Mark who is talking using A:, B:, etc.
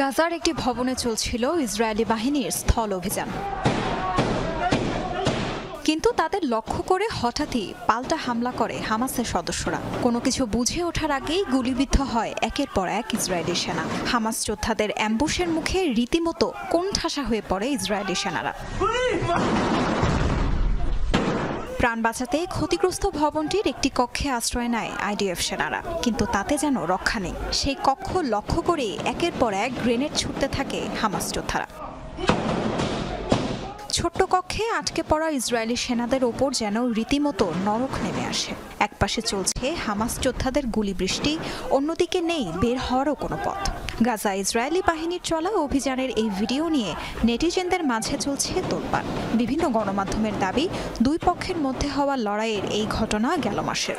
A: গাজার একটি ভবনে চলছিল ইসরায়েলি বাহিনীর স্থল অভিযান, কিন্তু তাদের লক্ষ্য করে হঠাৎই পাল্টা হামলা করে হামাসের সদস্যরা। কোনো কিছু বুঝে ওঠার আগেই গুলিবিদ্ধ হয় একের পর এক ইসরায়েলি সেনা। হামাস যোদ্ধাদের অ্যাম্বুশের মুখে রীতিমতো কোণঠাসা হয়ে পড়ে ইসরায়েলি সেনারা। প্রাণ বাঁচাতে ক্ষতিগ্রস্ত ভবনটির একটি কক্ষে আশ্রয় নেয় আইডিএফ সেনারা, কিন্তু তাতে যেন রক্ষা নেই। সেই কক্ষ লক্ষ্য করে একের পর এক গ্রেনেড ছুটতে থাকে হামাস যোদ্ধারা। ছোট্ট কক্ষে আটকে পড়া ইসরায়েলি সেনাদের ওপর যেন রীতিমতো নরক নেমে আসে। একপাশে চলছে হামাস যোদ্ধাদের গুলিবৃষ্টি, অন্যদিকে নেই বের হওয়ারও কোনো পথ। গাজা ইসরায়েলি বাহিনীর চলা অভিযানের এই ভিডিও নিয়ে নেটিজেনদের মাঝে চলছে তোলপাড়। বিভিন্ন গণমাধ্যমের দাবি, দুই পক্ষের মধ্যে হওয়া লড়াইয়ের এই ঘটনা গেল মাসের।